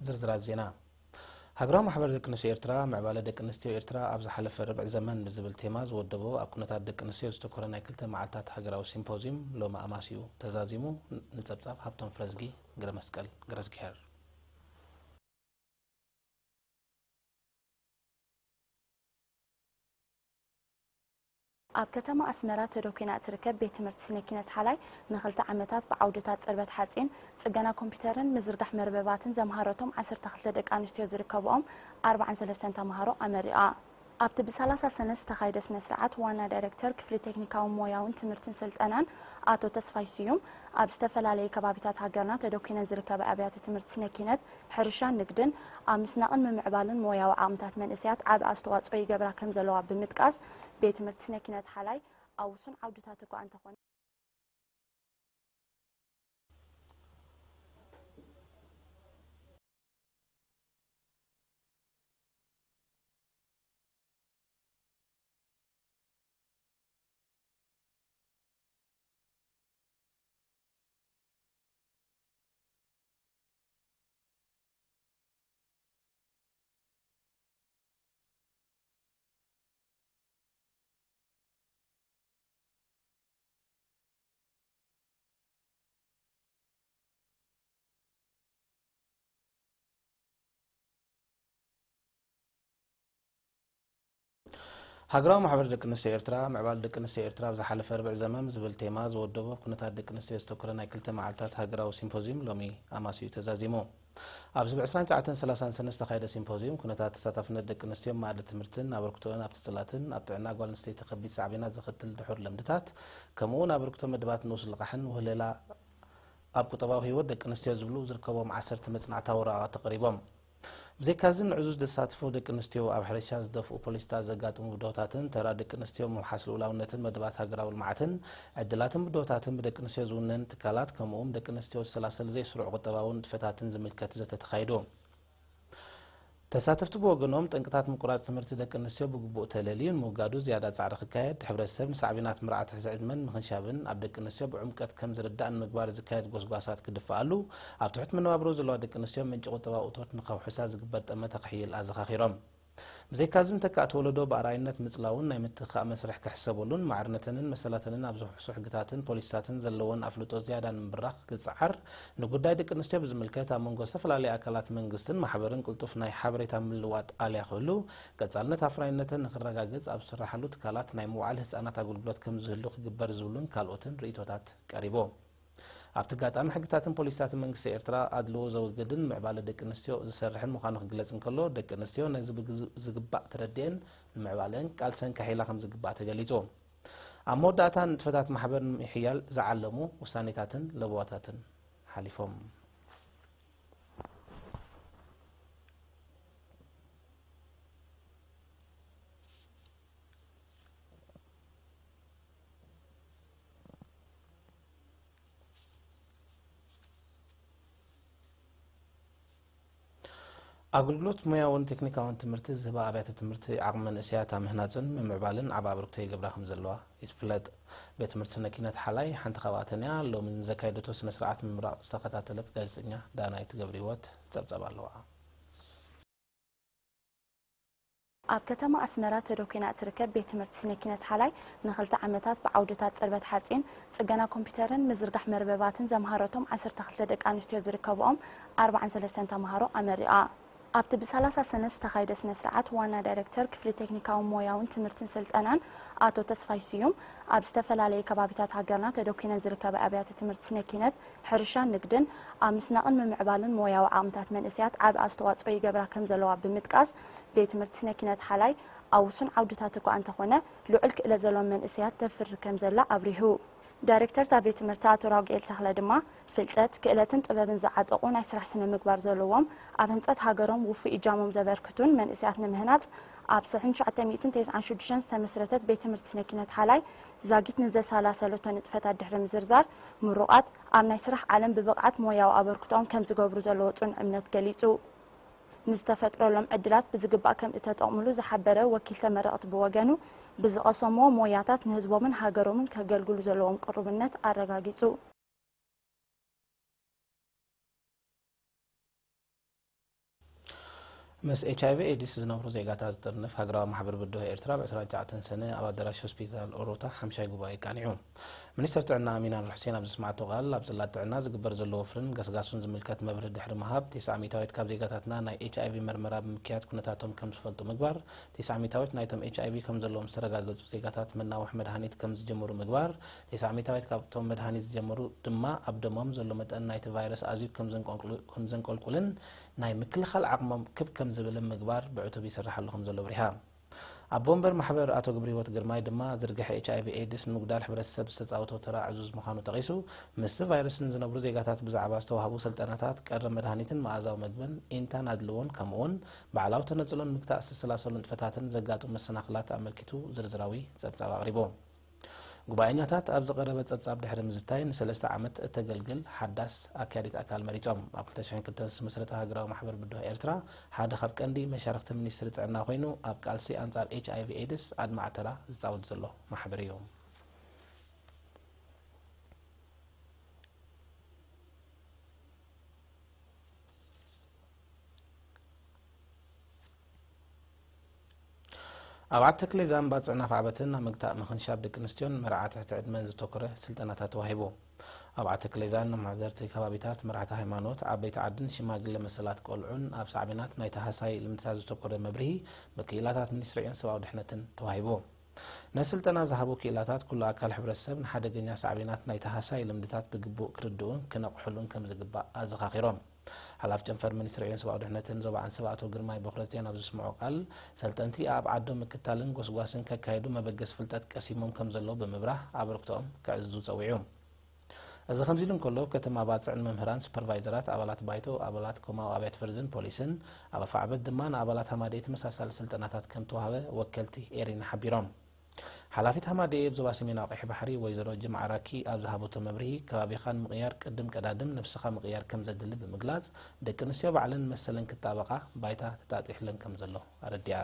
زرزرات زينا هاجرام محبر دق نسيو إرترا معبالة دق نسيو إرترا أبز حلف ربع زمن بزبل تيماز ودبو أبكنتات دق نسيو استكورنا كلتا معلتات هاجراو سيمبوزيوم لو ما أماسيو تزازيمو نتصبصاب هابتون فرزقي غرمسكال غرزقيار ኣብ ከተማ ኣስመራ ተዶኪና እትርከብ ቤት ትምህርቲ ስነኪነት ሓላይ ንኽልተ ዓመታት ብዓውድታት ፅርበት ሓፂን ጽገና ኮምፒተርን ምዝርጋሕ መርበባትን ዘምሃረቶም 12 ደቂ ኣንስትዮ ዝርከብኦም 43 ተምሃሮ ኣመሪኣ ኣብቲ ብ30 ሰነ ዝተኻየደ ስነ ስርዓት ዋና ዳይሬክተር ክፍሊ ቴክኒካዊ ሞያውን ትምህርትን ስልጠናን ኣቶ ተስፋይ ስዩም ኣብ ዝተፈላለየ ከባቢታት ሃገርና ተዶኪነን ዝርከባ ኣብያተ ትምህርቲ ስነኪነት ሕርሻን ንግድን ኣብ ምስናቕን ምምዕባልን ሞያዊ ዓቕምታት መንእስያት ዓብ ኣስተዋፅኦ ይገብራ ከም ዘለዋ ብምጥቃስ ቤት ትምህርቲ ስነኪነት ሓላይ ኣብ ውሱን ዓውድታት እኳ እንተኾነ هاجراو محبر دق نسيو إرترا معبال دق نسيو إرترا بزا حلف ربع زمن زبل تيماز ودبو كنتات دق نسيو استكورنا كلتا معلتات هاجراو سيمبوزيوم لومي أماسيو تزازيمو أبز بعسران تعتن 30 سنة استخايد سيمبوزيوم كنتات تستفنا دق نسيو مع التمرتن أبركتون أبتصلاتن أبتعنا قول نستي تخبي سعبينا زختل دحور لمدتات كمون أبركتون مدبات نوصل لقحن وهللا أبكو طباو هيود دق نسيو زبلو زركبهم 10 مصنع تورا تقريبا بزي كازن عزوز دساتفو دق نستيو أب حرشان زدفو بوليستا زقاتم بدوتاتن ترى دق نستيو محاسلو لاونتن مدبات هاجراو المعتن عدلاتن بدوتاتن بدق نستيو زونن تكالات كموم دق نستيو السلاسل زي سرع قطباون فتاتن زملكت زتتخايدو تساتفتو بوغنوم تنقطات مقراص تمرت دق نستيو بغبو تللين موغادو زياده صعر خكايد حبرسب مسعبينات مرعت حزعدمن مخنشابن اب دق نستيو بعمقت كم زردان مغبار زكايد غوسغاسات كدفالو اب تحت منوابرو زلوا دق نستيو منጭ قطبا اوتوت نخاو حساب زغبر طمه تخيل ازخاخيرم بزي كازن تكات ولدو باراينت مصلاون ناي متخا مسرح كحسبولون معرنتنن مسلاتنن ابزو حسو حقتاتن بوليساتن زلون افلطو زيادان مبرخ كصعر نغداي دق نستيو بزملكتا منغو استفلالي اكلات منغستن محبرن قلطف ناي حبريتا ملوات اليا خلو قصالنت افراينتن نخرغاغص اب سرحلو تكالات ناي موعل حصانات اغلبلت كم زهلو خغبر زبلون كالوتن ريتوتات قريبو أبتقاطع محكتاتن بوليسات منغس إرترا أدلو زوجدن معبال دق نستيو زسرحن مخانو خجلصن كلو دق نستيو نزب زغباء تردين معبالن قالسن كحيلا خم زغباء تجليزو أموداتان تفتات محبر حيال زعلمو وسانيتاتن لبواتاتن حليفهم أقولت مياون تكنيكاون تمرتي زبا أبيات تمرتي عقم من أسياتا مهناتن من معبالن عبا بركتي قبراهم زلوا يسفلت بيت مرتنا كينات حلاي حانت خواتنيا لو من زكايدتو سنسرعات من مراء استقطاتلت قازتنيا دانا يتقبريوات تبتب اللواء ኣብ ከተማ ኣስመራ ተዶኪና እትርከብ ቤት ትምህርቲ ስነኪነት ሓላይ ንኽልተ ዓመታት ብዓውድታት ፅርበት ሓፂን ጽገና ኮምፒተርን ምዝርጋሕ መርበባትን ዘምሃረቶም 12 ደቂ ኣንስትዮ ዝርከብኦም 43 ተምሃሮ ኣመሪኣ ኣብቲ ብ30 ሰነ ዝተኻየደ ስነ ስርዓት ዋና ዳይሬክተር ክፍሊ ቴክኒካዊ ሞያውን ትምህርትን ስልጠናን ኣቶ ተስፋይ ስዩም ኣብ ዝተፈላለየ ከባቢታት ሃገርና ተዶኪነን ዝርከባ ኣብያተ ትምህርቲ ስነኪነት ሕርሻን ንግድን ኣብ ምስናቕን ምምዕባልን ሞያዊ ዓቕምታት መንእስያት ዓብ ኣስተዋፅኦ ይገብራ ከም ዘለዋ ብምጥቃስ ቤት ትምህርቲ ስነኪነት ሓላይ ኣብ ውሱን ዓውድታት እኳ እንተኾነ ልዑል ክእለት ዘለዎም መንእስያት ተፍሪ ከም ዘላ ኣብሪሁ ዳይሬክተር ቤት ትምህርቲ ኣቶ ራጉኤል ተኽለ ድማ ፍልጠት ክእለትን ጥበብን ዝዓጠቑ ናይ ስራሕ ስነ ምግባር ዘለዎም ኣብ ህንፀት ሃገሮም ውፉእ ኢጃሞም ዘበርክቱን መንእስያት ንምህናፅ ኣብ 1996 ዝተመስረተት ቤት ትምህርቲ ስነኪነት ሓላይ ዛጊት ንዘሰላሰለቶ ንጥፈታት ድሕሪ ምዝርዛር ምሩቃት ኣብ ናይ ስራሕ ዓለም ብብቕዓት ሞያዊ ኣበርክቶኦም ከም ዝገብሩ ዘለዎ ጽኑዕ እምነት ገሊጹ نستفدرلهم عدلات بزقبا كم اتطقملو زحبره وكيل تمرقت بوغانو بزقسمو موياتات نهزبومن هاجرومن كغلغلو زلوم قربنت ارغاغيصو مس HIV AIDS ዝነብሩ ዜጋታት ዝጥርንፍ ሃገራዊ ማሕበር ብድሆ ኤርትራ ብ29 ሰነ ኣብ ኣዳራሽ ሆስፒታል ኦሮታ ሓምሻይ ጉባኤ ቃኒዑ ሚኒስትር ጥዕና አሚና ኑር ሕሴን ኣብ ዝስማዕቶ ቃል ኣብ ጽላት ጥዕና ዝግበር ዘሎ ወፍርን ገስጋሱን ዝምልከት መብርህ ድሕሪ ምሃብ 90% ካብ ዜጋታትና ናይ HIV መርመራ ብምክያድ ኩነታቶም ከም ዝፈልጡ ምግባር 90% ናይቶም HIV ከም ዘለዎም ዝተረጋገጹ ዜጋታት መናውሕ መድሃኒት ከም ዝጀመሩ ምግባር 90% ካብቶም መድሃኒት ዝጀመሩ ድማ ኣብ ደሞም ዘሎ መጠን ናይቲ ቫይረስ ኣዝዩ ከም ዘንቆልቁልን ናይ ምክልኻል ዓቕሞም ክብ ከም ዝብል ምግባር ብዕቱብ ይስራሕ ኣሎ ከም ዘሎ ብሪሃ ኣብ ቦምበር ማሕበር ኣቶ ግብሪ ህይወት ግርማይ ድማ ዝርግሐ HIV AIDS ንምጉዳል ሕብረተሰብ ዝተጻወቶ ተራ ዕዙዝ ምዃኑ ጠቂሱ ምስቲ ቫይረስን ዝነብሩ ዜጋታት ብዛዕባ ዝተዋህቡ ስልጠናታት ቀረብ መድሃኒትን መኣዛዊ ምግብን ኢንታን ኣድልዎን ከምኡውን ባዕላዊ ተነፅሎን ምግታእ ዝተሰላሰሉ ንጥፈታትን ዘጋጥሙ መሰናክላት ኣመልኪቱ ዝርዝራዊ ፀብጻብ ኣቕሪቦ ጉባኤኛታት ኣብ ዝቐረበ ፀብጻብ ድሕሪ ምዝታይ ን3 ዓመት እተገልግል ሓዳስ ኣካያዲት ኣካል መሪፆም ኣብ 2002 ዝመስረተ ሃገራዊ ማሕበር ብድሆ ኤርትራ ሓደ ካብ ቀንዲ መሻርክቲ ሚኒስትሪ ጥዕና ኮይኑ ኣብ ቃልሲ ኣንጻር HIV AIDS ኣድማዕ ተራ ዝፃወት ዘሎ ማሕበር እዩ ኣብ ዓተክለ ዛምባ ጽዕናፍ ዓበትን ምግታእ ምኽንሻብ ደቂ ኣንስትዮን መርዓት ዕድመን ዝተኮረ ስልጠናታት ተዋሂቡ ኣብ ዓተክለ ዛን ማሕበርቲ ከባቢታት መርዓት ሃይማኖት ዓበይቲ ዓድን ሽማግለ መሰላት ቆልዑን ኣብ ሳዕቤናት ናይ ተሃሳይ ልምድታት ዝተኮረ መብርሂ በክኢላታት ሚኒስትሪን ሰብኣዊ ድሕነትን ተዋሂቡ ነስልጠና ዝሃቡ ክኢላታት ኩሉ ኣካል ሕብረተሰብ ንሓደገኛ ሳዕቤናት ናይ ተሃሳይ ልምድታት ብግቡእ ክርድኡን ክነቕሕሉን ከም ዝግባእ ኣዘኻኺሮም ሓላፍ ጨንፈር ሚኒስትሪ ሰብኣዊ ድሕነትን ዞባ ኣንሰብ ኣቶ ግርማይ በኩረት ዜና ብዝስምዑ ቃል ሰልጠንቲ ኣብ ዓዶም ምክታልን ጎስጓስን ከካይዱ መበገስ ፍልጠት ቀሲሞም ከም ዘለው ብምብራህ ኣበርክቶኦም ክዕዝዙ ፀዊዑ እዚ ከምዚ ኢሉ እንከሎ ከተማ ባፅዕን መምህራን ሱፐርቫይዘራት ኣባላት ባይቶ ኣባላት ኮማው ኣብያተ ፍርድን ፖሊስን ኣብ ኣፋዕበት ድማ ንኣባላት ሃማዴ ተመሳሳሊ ስልጠናታት ከም ተዋህበ ወከልቲ ኤሪና ሓቢሮም ሓላፊት ሃማዴ ዞባ ሰሜናዊ ቀይሕ ባሕሪ ወይዘሮ ጅምዓ ራኪ ኣብ ዝሃበቶ መብርሂ ከባቢኻን ምቕያር ቅድም ቀዳድም ነፍስኻ ምቕያር ከም ዘድሊ ብምግላጽ ደቂ ኣንስትዮ ባዕለን መሰለን ክጣበቓ ባይታ ተጣጢሕለን ከም ዘሎ ኣረዲኣ